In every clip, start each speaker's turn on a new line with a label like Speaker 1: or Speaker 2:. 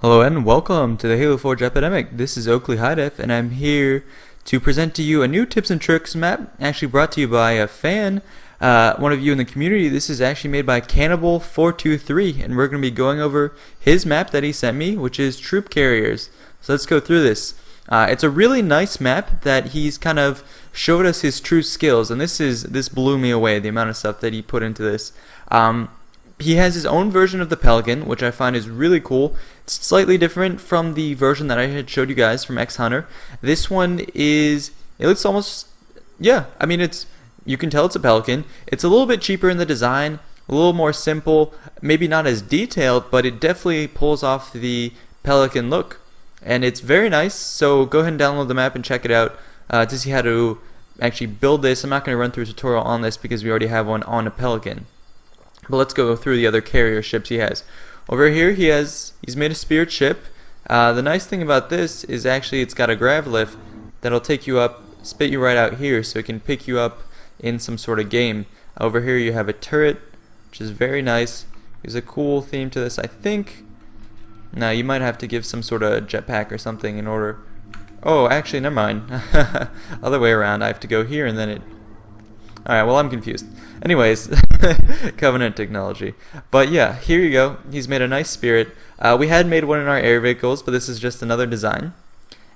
Speaker 1: Hello and welcome to the Halo Forge Epidemic. This is Oakley Hidef and I'm here to present to you a new tips and tricks map, actually brought to you by a fan, one of you in the community. This is actually made by Cannibal423 and we're going to be going over his map that he sent me, which is Troop Carriers. So let's go through this. It's a really nice map that he's kind of showed us his true skills, and this blew me away, the amount of stuff that he put into this. He has his own version of the Pelican, which I find is really cool. It's slightly different from the version that I had showed you guys from X Hunter. This one it looks almost, yeah, I mean, you can tell it's a Pelican. It's a little bit cheaper in the design, a little more simple, maybe not as detailed, but it definitely pulls off the Pelican look. And it's very nice, so go ahead and download the map and check it out to see how to actually build this. I'm not going to run through a tutorial on this because we already have one on a Pelican. But let's go through the other carrier ships he has. Over here he's made a Spirit ship. The nice thing about this is actually it's got a grav lift that'll take you up, spit you right out here, so it can pick you up in some sort of game. Over here you have a turret, which is very nice. There's a cool theme to this, I think. Now you might have to give some sort of jetpack or something in order. Oh, actually, never mind. Other way around. I have to go here and then it. Alright, well, I'm confused. Anyways, Covenant technology. But yeah, here you go. He's made a nice Spirit. We had made one in our air vehicles, but this is just another design.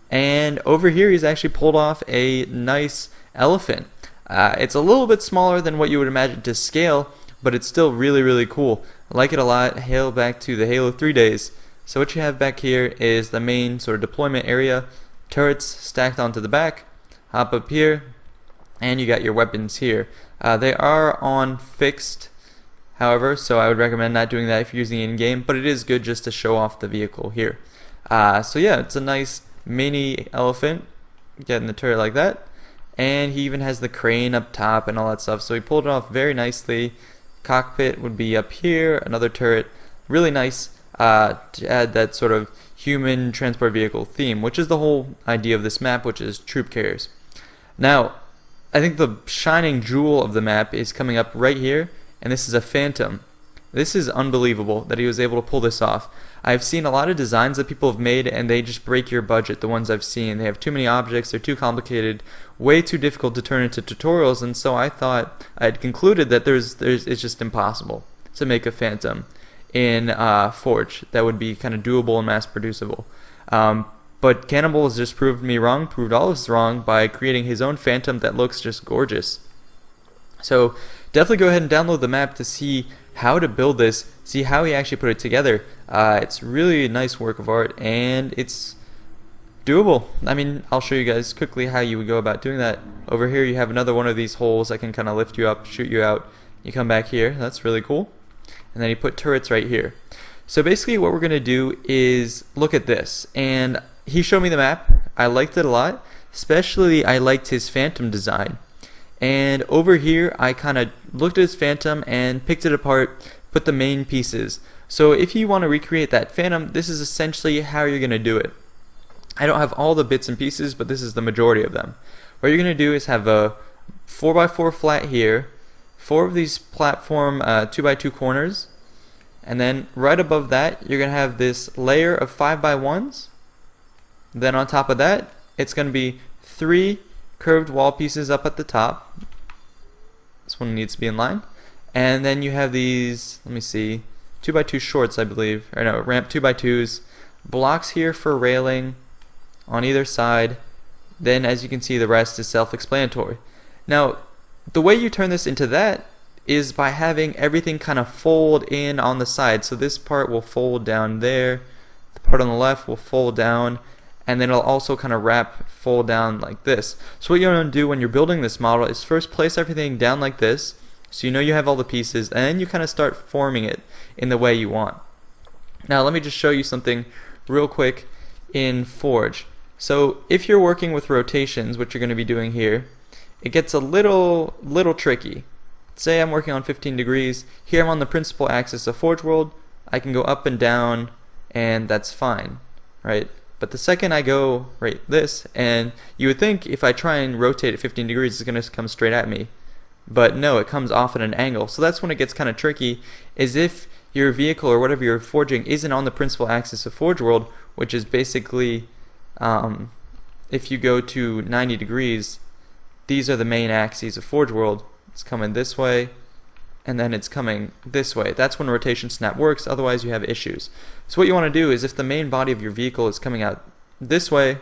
Speaker 1: And over here, he's actually pulled off a nice elephant. It's a little bit smaller than what you would imagine to scale, but it's still really, really cool. I like it a lot. Hail back to the Halo 3 days. So what you have back here is the main sort of deployment area. Turrets stacked onto the back. Hop up here. And you got your weapons here. They are on fixed, however, so I would recommend not doing that if you're using it in-game, but it is good just to show off the vehicle here. So yeah, it's a nice mini elephant, getting the turret like that, and he even has the crane up top and all that stuff, so he pulled it off very nicely. Cockpit would be up here, another turret, really nice to add that sort of human transport vehicle theme, which is the whole idea of this map, which is troop carriers. Now, I think the shining jewel of the map is coming up right here, and this is a Phantom. This is unbelievable that he was able to pull this off. I've seen a lot of designs that people have made and they just break your budget, the ones I've seen. They have too many objects, they're too complicated, way too difficult to turn into tutorials, and so I thought, I had concluded that it's just impossible to make a Phantom in Forge that would be kind of doable and mass producible. But Cannibal has just proved me wrong, proved all of us wrong by creating his own Phantom that looks just gorgeous. So definitely go ahead and download the map to see how to build this, see how he actually put it together. It's really a nice work of art and it's doable. I mean, I'll show you guys quickly how you would go about doing that. Over here you have another one of these holes that can kind of lift you up, shoot you out. You come back here, that's really cool. And then you put turrets right here. So basically what we're going to do is look at this, and he showed me the map. I liked it a lot, especially I liked his Phantom design. And over here I kind of looked at his Phantom and picked it apart, put the main pieces. So if you want to recreate that Phantom, this is essentially how you're going to do it. I don't have all the bits and pieces, but this is the majority of them. What you're going to do is have a 4x4 flat here, 4 of these platform 2x2 corners, and then right above that you're going to have this layer of 5x1s. Then on top of that, it's going to be 3 curved wall pieces up at the top. This one needs to be in line. And then you have these, let me see, 2x2 shorts, I believe, or no, ramp 2x2s, blocks here for railing on either side. Then as you can see, the rest is self-explanatory. Now, the way you turn this into that is by having everything kind of fold in on the side. So this part will fold down there, the part on the left will fold down, and then it'll also kind of fold down like this. So what you're going to do when you're building this model is first place everything down like this, so you know you have all the pieces, and then you kind of start forming it in the way you want. Now let me just show you something real quick in Forge. So if you're working with rotations, which you're going to be doing here, it gets a little tricky. Say I'm working on 15 degrees, here I'm on the principal axis of Forge World, I can go up and down, and that's fine, right? But the second I go right this, and you would think if I try and rotate at 15 degrees, it's going to come straight at me. But no, it comes off at an angle. So that's when it gets kind of tricky, is if your vehicle or whatever you're forging isn't on the principal axis of Forge World, which is basically, if you go to 90 degrees, these are the main axes of Forge World. It's coming this way, and then it's coming this way. That's when rotation snap works, otherwise you have issues. So what you want to do is, if the main body of your vehicle is coming out this way,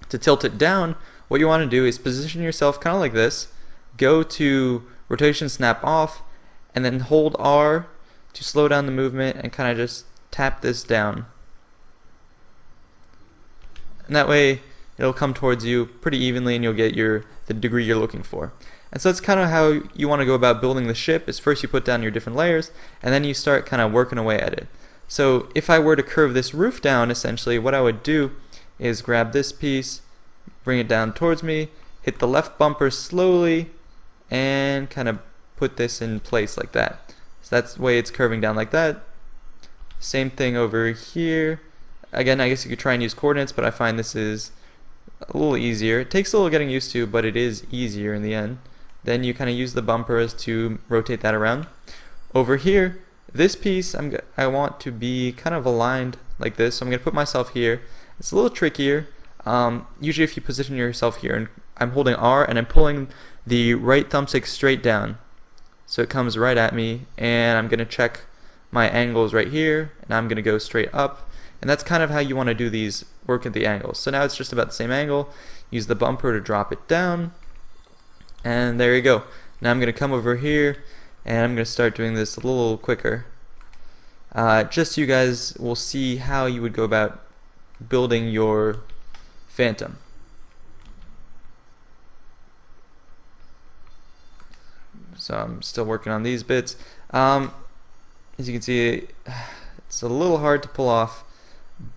Speaker 1: to tilt it down, what you want to do is position yourself kind of like this, go to rotation snap off, and then hold R to slow down the movement and kind of just tap this down. And that way it'll come towards you pretty evenly and you'll get the degree you're looking for. And so that's kind of how you want to go about building the ship. Is first you put down your different layers and then you start kind of working away at it. So if I were to curve this roof down, essentially what I would do is grab this piece, bring it down towards me, hit the left bumper slowly, and kind of put this in place like that. So that's the way it's curving down like that. Same thing over here. Again, I guess you could try and use coordinates, but I find this is a little easier. It takes a little getting used to, but it is easier in the end. Then you kind of use the bumpers to rotate that around. Over here, this piece I want to be kind of aligned like this, so I'm going to put myself here. It's a little trickier. Usually if you position yourself here, and I'm holding R and I'm pulling the right thumbstick straight down, so it comes right at me, and I'm going to check my angles right here, and I'm going to go straight up. And that's kind of how you want to do these, work at the angles. So now it's just about the same angle. Use the bumper to drop it down, and there you go. Now I'm going to come over here and I'm going to start doing this a little quicker, just so you guys will see how you would go about building your Phantom. So I'm still working on these bits. As you can see, it's a little hard to pull off,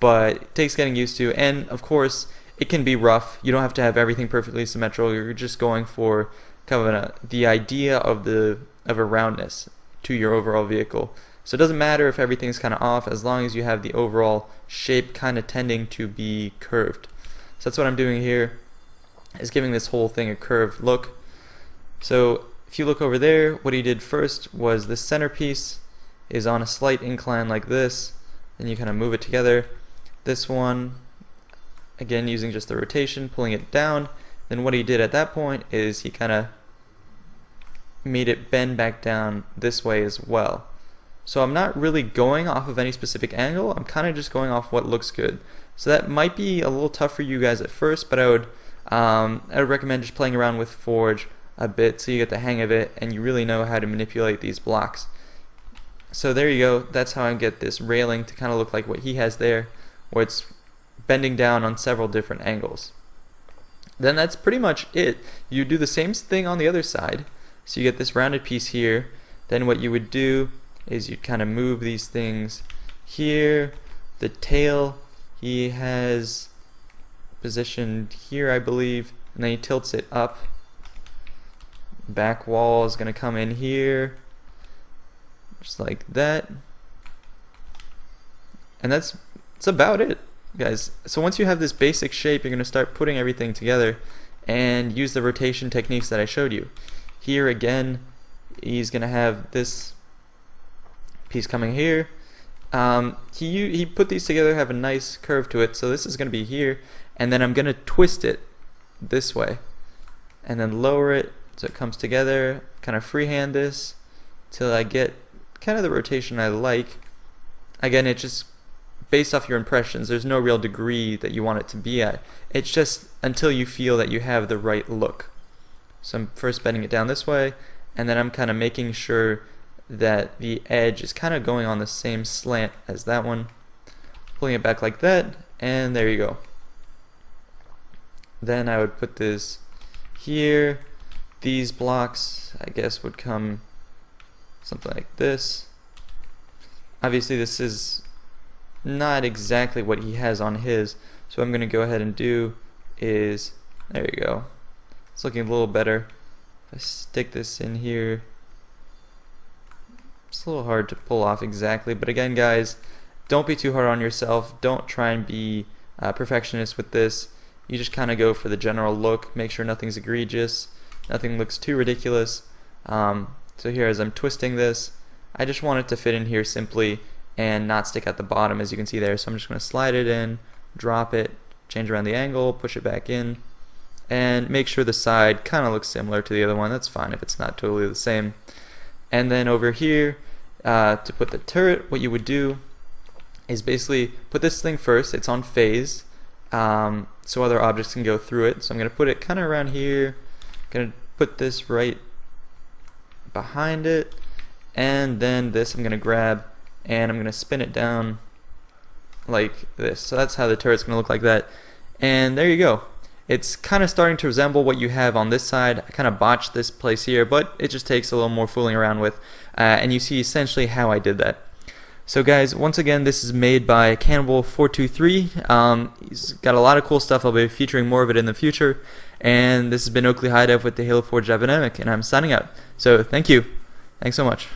Speaker 1: but it takes getting used to, and of course it can be rough. You don't have to have everything perfectly symmetrical. You're just going for kind of the idea of a roundness to your overall vehicle. So it doesn't matter if everything's kind of off, as long as you have the overall shape kind of tending to be curved. So that's what I'm doing here, is giving this whole thing a curved look. So if you look over there, what he did first was the centerpiece is on a slight incline like this, then you kind of move it together. This one, again using just the rotation, pulling it down. Then what he did at that point is he kind of made it bend back down this way as well. So I'm not really going off of any specific angle, I'm kind of just going off what looks good. So that might be a little tough for you guys at first, but I would recommend just playing around with Forge a bit so you get the hang of it and you really know how to manipulate these blocks. So there you go, that's how I get this railing to kind of look like what he has there, where it's bending down on several different angles. Then that's pretty much it. You do the same thing on the other side, so you get this rounded piece here. Then what you would do is you'd kind of move these things here. The tail he has positioned here, I believe, and then he tilts it up. Back wall is going to come in here, just like that. And that's about it, guys. So once you have this basic shape, you're going to start putting everything together and use the rotation techniques that I showed you. Here again, he's going to have this piece coming here. He put these together, have a nice curve to it, so this is going to be here, and then I'm going to twist it this way and then lower it so it comes together, kind of freehand this till I get kind of the rotation I like. Again, it's just based off your impressions. There's no real degree that you want it to be at. It's just until you feel that you have the right look. So I'm first bending it down this way, and then I'm kind of making sure that the edge is kind of going on the same slant as that one. Pulling it back like that, and there you go. Then I would put this here. These blocks, I guess, would come something like this. Obviously this is not exactly what he has on his, so what I'm going to go ahead and do is, there you go, it's looking a little better. If I stick this in here, it's a little hard to pull off exactly, but again guys, don't be too hard on yourself. Don't try and be perfectionist with this. You just kind of go for the general look, make sure nothing's egregious, nothing looks too ridiculous. So here, as I'm twisting this, I just want it to fit in here simply and not stick at the bottom, as you can see there. So I'm just going to slide it in, drop it, change around the angle, push it back in, and make sure the side kind of looks similar to the other one. That's fine if it's not totally the same. And then over here, to put the turret, what you would do is basically put this thing first. It's on phase, so other objects can go through it. So I'm going to put it kind of around here, going to put this right behind it, and then this I'm going to grab and I'm going to spin it down like this. So that's how the turret's going to look like that. And there you go. It's kind of starting to resemble what you have on this side. I kind of botched this place here, but it just takes a little more fooling around with. And you see essentially how I did that. So guys, once again, this is made by Cannibal423. He's got a lot of cool stuff. I'll be featuring more of it in the future. And this has been Oakley Hidef with the Halo Forge epidemic, and I'm signing out. So thank you. Thanks so much.